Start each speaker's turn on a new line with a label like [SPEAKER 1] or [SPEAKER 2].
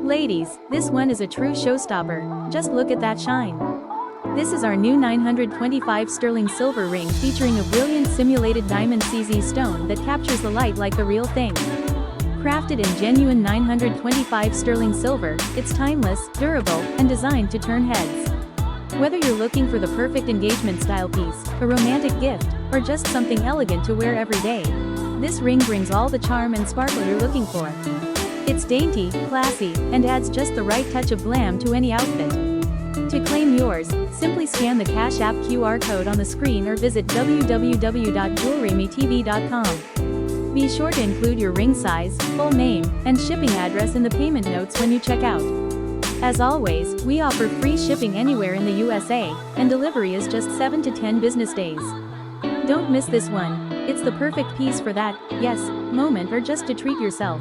[SPEAKER 1] Ladies, this one is a true showstopper. Just look at that shine. This is our new 925 sterling silver ring featuring a brilliant simulated diamond CZ stone that captures the light like the real thing. Crafted in genuine 925 sterling silver, it's timeless, durable, and designed to turn heads. Whether you're looking for the perfect engagement style piece, a romantic gift, or just something elegant to wear every day, this ring brings all the charm and sparkle you're looking for. It's dainty, classy, and adds just the right touch of glam to any outfit. To claim yours, simply scan the Cash App QR code on the screen or visit www.JewelryMeTV.com. Be sure to include your ring size, full name, and shipping address in the payment notes when you check out. As always, we offer free shipping anywhere in the USA, and delivery is just 7 to 10 business days. Don't miss this one. It's the perfect piece for that, yes, moment or just to treat yourself.